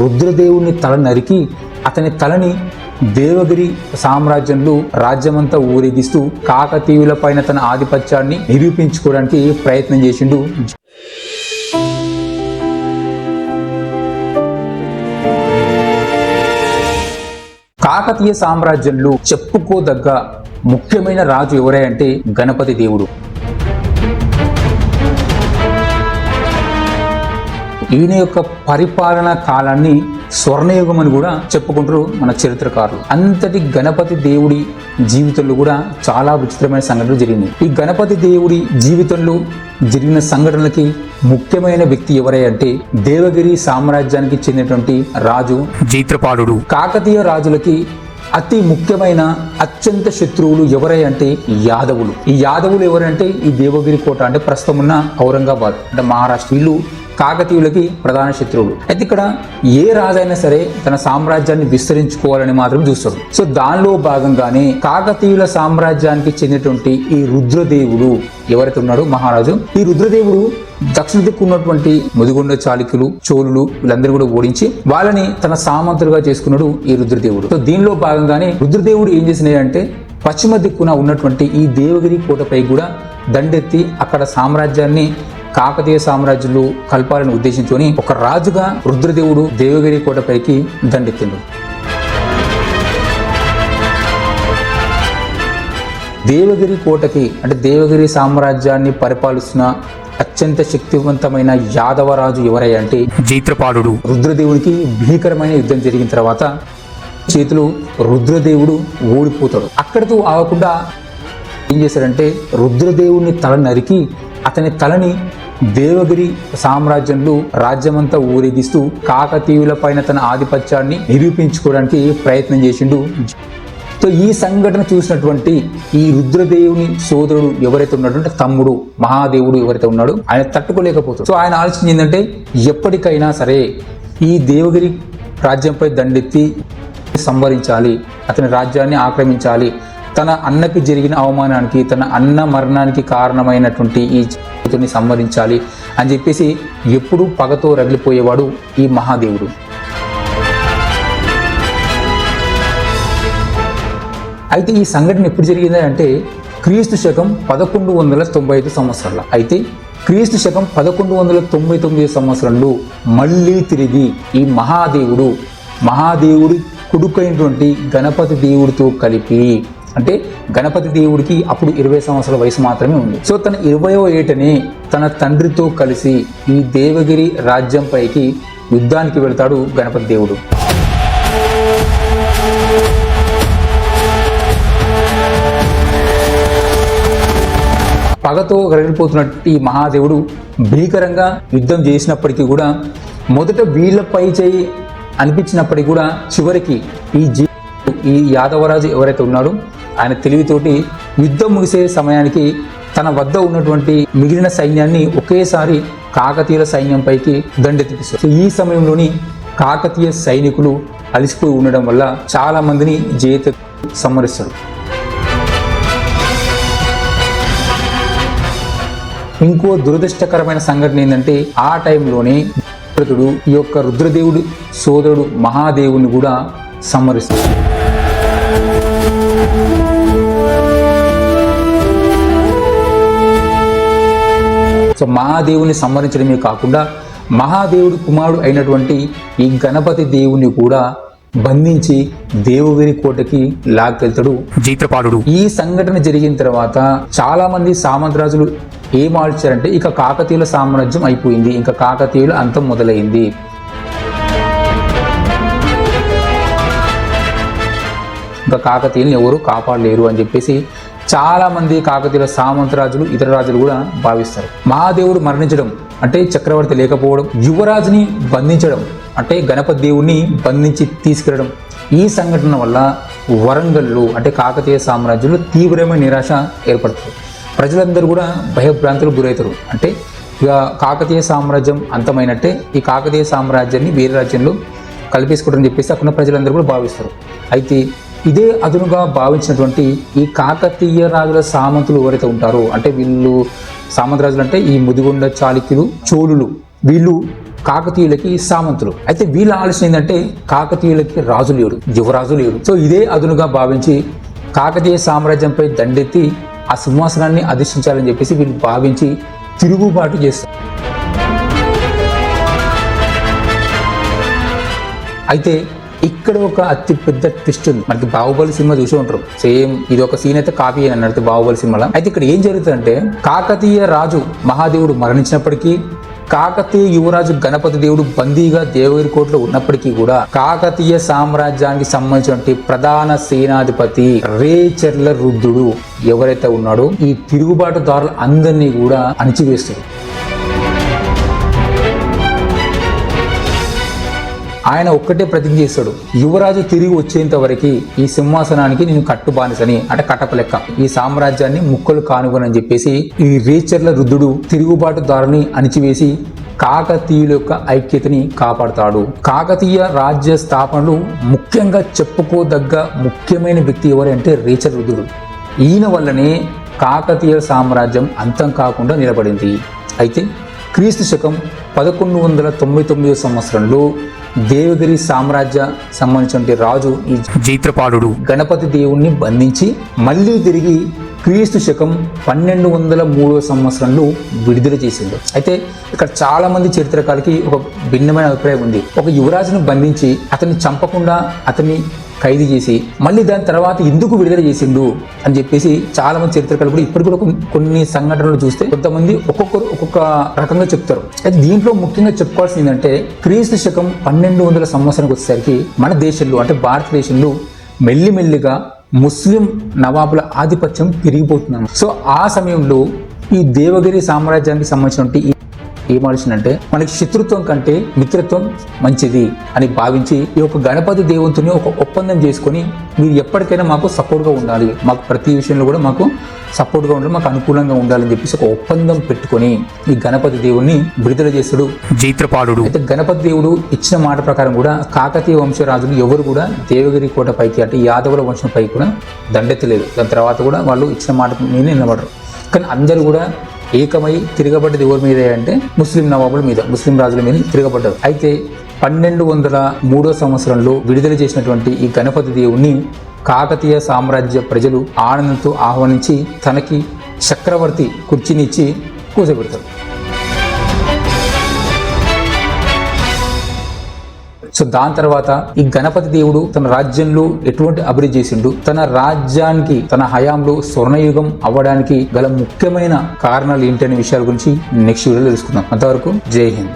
రుద్రదేవుని తల నరికి అతని తలని దేవగిరి సామ్రాజ్యంలో రాజ్యమంతా ఊరేగిస్తూ కాకతీయుల పైన తన ఆధిపత్యాన్ని నిరూపించుకోవడానికి ప్రయత్నం చేసిండు. కాకతీయ సామ్రాజ్యంలో చెప్పుకోదగ్గ ముఖ్యమైన రాజు ఎవరై అంటే గణపతి దేవుడు. ఈయన యొక్క పరిపాలనా కాలాన్ని స్వర్ణయుగం అని కూడా చెప్పుకుంటారు మన చరిత్రకారులు. అంతటి గణపతి దేవుడి జీవితంలో కూడా చాలా విచిత్రమైన సంఘటనలు జరిగినాయి. ఈ గణపతి దేవుడి జీవితంలో జరిగిన సంఘటనలకి ముఖ్యమైన వ్యక్తి ఎవరై అంటే దేవగిరి సామ్రాజ్యానికి చెందినటువంటి రాజు జైత్రపాలుడు. కాకతీయ రాజులకి అతి ముఖ్యమైన అత్యంత శత్రువులు ఎవరై అంటే యాదవులు. ఈ యాదవులు ఎవరంటే ఈ దేవగిరి కోట అంటే ప్రస్తుతం ఉన్న ఔరంగాబాద్ అంటే మహారాష్ట్ర, వీళ్ళు కాకతీయులకి ప్రధాన శత్రువులు. అయితే ఇక్కడ ఏ రాజైనా సరే తన సామ్రాజ్యాన్ని విస్తరించుకోవాలని మాత్రం చూస్తాడు. సో దానిలో భాగంగానే కాకతీయుల సామ్రాజ్యానికి చెందినటువంటి ఈ రుద్రదేవుడు ఎవరైతే ఉన్నాడో మహారాజు, ఈ రుద్రదేవుడు దక్షిణ దిక్కు ఉన్నటువంటి ముదిగొండ చాళుక్యులు, చోళులు వీళ్ళందరూ కూడా ఓడించి వాళ్ళని తన సామంతులుగా చేసుకున్నాడు ఈ రుద్రదేవుడు. సో దీనిలో భాగంగానే రుద్రదేవుడు ఏం చేసినాయంటే పశ్చిమ దిక్కున ఉన్నటువంటి ఈ దేవగిరి కోటపై కూడా దండెత్తి అక్కడ సామ్రాజ్యాన్ని కాకతీయ సామ్రాజ్యంలో కల్పాలని ఉద్దేశించుకొని ఒక రాజుగా రుద్రదేవుడు దేవగిరి కోటపైకి దండెత్తిండు. దేవగిరి కోటకి అంటే దేవగిరి సామ్రాజ్యాన్ని పరిపాలిస్తున్న అత్యంత శక్తివంతమైన యాదవరాజు ఎవరై అంటే జైత్రపాలుడు. రుద్రదేవునికి భీకరమైన యుద్ధం జరిగిన తర్వాత చేతులు రుద్రదేవుడు ఓడిపోతాడు. అక్కడితో ఆగకుండా ఏం చేశారంటే రుద్రదేవుని తల నరికి అతని తలని దేవగిరి సామ్రాజ్యంలో రాజ్యమంతా ఊరేగిస్తూ కాకతీయుల పైన తన ఆధిపత్యాన్ని నిరూపించుకోవడానికి ప్రయత్నం చేసిండు. సో ఈ సంఘటన చూసినటువంటి ఈ రుద్రదేవుని సోదరుడు ఎవరైతే ఉన్నాడో అంటే తమ్ముడు మహాదేవుడు ఎవరైతే ఉన్నాడో ఆయన తట్టుకోలేకపోతాడు. సో ఆయన ఆలోచన ఏంటంటే ఎప్పటికైనా సరే ఈ దేవగిరి రాజ్యంపై దండెత్తి సంహరించాలి, అతని రాజ్యాన్ని ఆక్రమించాలి, తన అన్నకి జరిగిన అవమానానికి తన అన్న మరణానికి కారణమైనటువంటి ఈ చేతుని సంహరించాలి అని చెప్పేసి ఎప్పుడూ పగతో రగిలిపోయేవాడు ఈ మహాదేవుడు. అయితే ఈ సంఘటన ఎప్పుడు జరిగింది అంటే క్రీస్తు శకం 1195 సంవత్సరాలు. అయితే క్రీస్తు శకం 1199 సంవత్సరంలో మళ్ళీ తిరిగి ఈ మహాదేవుడి కొడుకైనటువంటి గణపతి దేవుడితో కలిపి, అంటే గణపతి దేవుడికి అప్పుడు 20 సంవత్సరాల వయసు మాత్రమే ఉంది. సో తన 20వ ఏటనే తన తండ్రితో కలిసి ఈ దేవగిరి రాజ్యంపైకి యుద్ధానికి వెళ్తాడు గణపతి దేవుడు. పగతో రగిలిపోతున్నట్టు ఈ మహాదేవుడు భీకరంగా యుద్ధం చేసినప్పటికీ కూడా మొదట వీళ్ళపై చేయి అనిపించినప్పటికీ కూడా చివరికి ఈ యాదవరాజు ఎవరైతే ఉన్నాడో ఆయన తెలివితోటి యుద్ధం ముగిసే సమయానికి తన వద్ద ఉన్నటువంటి మిగిలిన సైన్యాన్ని ఒకేసారి కాకతీయుల సైన్యంపైకి దండెత్తిపిస్తారు. ఈ సమయంలోని కాకతీయ సైనికులు అలసిపోయి ఉండడం వల్ల చాలా మందిని జైత్ర సంహరిస్తారు. ఇంకో దురదృష్టకరమైన సంఘటన ఏంటంటే ఆ టైంలోనే ఈ యొక్క రుద్రదేవుడు సోదరుడు మహాదేవుని కూడా సంహరిస్తాడు. సో మహాదేవుని సంహరించడమే కాకుండా మహాదేవుడి కుమారుడు అయినటువంటి ఈ గణపతి దేవుని కూడా బంధించి దేవగిరి కోటకి లాక్కెళ్తాడు జైత్రపాలుడు. ఈ సంఘటన జరిగిన తర్వాత చాలా మంది సామంతరాజులు ఏం ఆలోచించారంటే ఇక కాకతీయుల సామ్రాజ్యం అయిపోయింది, ఇంకా కాకతీయుల అంతం మొదలైంది, ఇంకా కాకతీయులను ఎవరు కాపాడలేరు అని చెప్పేసి చాలా మంది కాకతీయుల సామంతరాజులు ఇతర రాజులు కూడా భావిస్తారు. మహాదేవుడు మరణించడం అంటే చక్రవర్తి లేకపోవడం, యువరాజుని బంధించడం అంటే గణపతి దేవుడిని బంధించి తీసుకెళ్లడం, ఈ సంఘటన వల్ల వరంగల్లో అంటే కాకతీయ సామ్రాజ్యంలో తీవ్రమైన నిరాశ ఏర్పడుతుంది. ప్రజలందరూ కూడా భయభ్రాంతులకు గురవుతారు. అంటే ఇక కాకతీయ సామ్రాజ్యం అంతమైనట్టే, ఈ కాకతీయ సామ్రాజ్యాన్ని వేరే రాజ్యంలో కల్పించుకోవడం చెప్పేసి అక్కడ ప్రజలందరూ కూడా భావిస్తారు. అయితే ఇదే అదునుగా భావించినటువంటి ఈ కాకతీయ రాజుల సామంతులు ఎవరైతే ఉంటారో అంటే వీళ్ళు సామంత రాజులు అంటే ఈ ముదిగొండ చాళుక్యులు, చోళులు, వీళ్ళు కాకతీయులకి సామంతులు. అయితే వీళ్ళ ఆలోచన ఏంటంటే కాకతీయులకి రాజు లేడు, యువరాజు లేడు. సో ఇదే అదునుగా భావించి కాకతీయ సామ్రాజ్యంపై దండెత్తి ఆ సింహాసనాన్ని అధిష్ఠించాలని చెప్పేసి వీళ్ళు భావించి తిరుగుబాటు చేస్తారు. అయితే ఇక్కడ ఒక అతి పెద్ద ట్విస్ట్ ఉంది. మనకి బాహుబలి సినిమా చూసి ఉంటారు, సేమ్ ఇది ఒక సీన్ అయితే కాపీ అని అన్నట్టు బాహుబలి సినిమాలో. అయితే ఇక్కడ ఏం జరుగుతుందంటే కాకతీయ రాజు మహాదేవుడు మరణించినప్పటికీ, కాకతీయ యువరాజు గణపతి దేవుడు బందీగా దేవగిరి కోటలో ఉన్నప్పటికీ కూడా కాకతీయ సామ్రాజ్యానికి సంబంధించిన ప్రధాన సేనాధిపతి రేచర్ల రుద్రుడు ఎవరైతే ఉన్నాడో ఈ తిరుగుబాటుదారులు అందరినీ కూడా అణిచివేస్తాడు. ఆయన ఒక్కటే ప్రతిజ్ఞ చేస్తాడు, యువరాజు తిరిగి వచ్చేంత వరకు ఈ సింహాసనానికి నేను కట్టుబానిసని, అంటే కట్టప లెక్క ఈ సామ్రాజ్యాన్ని ముక్కలు కానుగొనని చెప్పేసి ఈ రేచర్ల రుద్రుడు తిరుగుబాటుదారుని అణిచివేసి కాకతీయుల యొక్క ఐక్యతని కాపాడుతాడు. కాకతీయ రాజ్య స్థాపనలు ముఖ్యంగా చెప్పుకోదగ్గ ముఖ్యమైన వ్యక్తి ఎవరంటే రేచర్ల రుద్రుడు. ఈయన వల్లనే కాకతీయ సామ్రాజ్యం అంతం కాకుండా నిలబడింది. అయితే క్రీస్తు శకం 1199 సంవత్సరంలో దేవగిరి సామ్రాజ్య సంబంధించిన రాజు ఈ జైత్రపాలుడు గణపతి దేవుణ్ణి బంధించి మళ్ళీ తిరిగి క్రీస్తు శకం 1203 సంవత్సరంలో విడుదల చేసిండు. అయితే ఇక్కడ చాలా మంది చరిత్రకారులకి ఒక భిన్నమైన అభిప్రాయం ఉంది. ఒక యువరాజును బంధించి అతన్ని చంపకుండా అతన్ని ఖైదు చేసి మళ్ళీ దాని తర్వాత ఎందుకు విడుదల చేసిండు అని చెప్పేసి చాలా మంది చరిత్రకారులు కూడా ఇప్పటికి కూడా కొన్ని సంఘటనలు చూస్తే కొంతమంది ఒక్కొక్కరు ఒక్కొక్క రకంగా చెప్తారు. అయితే దీంట్లో ముఖ్యంగా చెప్పుకోవాల్సింది ఏంటంటే క్రీస్తు శకం 1200 సంవత్సరానికి వచ్చేసరికి మన దేశంలో అంటే భారతదేశంలో మెల్లిమెల్లిగా ముస్లిం నవాబుల ఆధిపత్యం పెరిగిపోతున్నాం. సో ఆ సమయంలో ఈ దేవగిరి సామ్రాజ్యానికి సంబంధించిన ఏం ఆలోచనంటే మనకి శత్రుత్వం కంటే మిత్రత్వం మంచిది అని భావించి ఈ యొక్క గణపతి దేవునితోని ఒక ఒప్పందం చేసుకొని మీరు ఎప్పటికైనా మాకు సపోర్ట్గా ఉండాలి, మాకు ప్రతి విషయంలో కూడా మాకు సపోర్ట్గా ఉండాలి, మాకు అనుకూలంగా ఉండాలని చెప్పేసి ఒక ఒప్పందం పెట్టుకొని ఈ గణపతి దేవుణ్ణి విడుదల చేస్తాడు జైత్రపాలుడు. అయితే గణపతి దేవుడు ఇచ్చిన మాట ప్రకారం కూడా కాకతీయ వంశరాజులు ఎవరు కూడా దేవగిరి కోట పైకి అంటే యాదవుల వంశం పైకి కూడా దండెత్తలేదు. దాని తర్వాత కూడా వాళ్ళు ఇచ్చిన మాట మీద నిలబడరు. కానీ అందరూ కూడా ఏకమై తిరగబడ్డది ఎవరి మీద అంటే ముస్లిం నవాబుల మీద, ముస్లిం రాజుల మీద తిరగబడ్డారు. అయితే 1203 సంవత్సరంలో విడుదల చేసినటువంటి ఈ గణపతి దేవుణ్ణి కాకతీయ సామ్రాజ్య ప్రజలు ఆనందంతో ఆహ్వానించి తనకి చక్రవర్తి కుర్చీనిచ్చి కూర్చోబెడతారు. సో దాని తర్వాత ఈ గణపతి దేవుడు తన రాజ్యంలో ఎటువంటి అభివృద్ధి చేసిండు, తన రాజ్యానికి తన హయాంలో స్వర్ణయుగం అవ్వడానికి గల ముఖ్యమైన కారణాలు ఏంటనే విషయాల గురించి నెక్స్ట్ వీడియోలో తెలుసుకుందాం. అంతవరకు జై హింద్.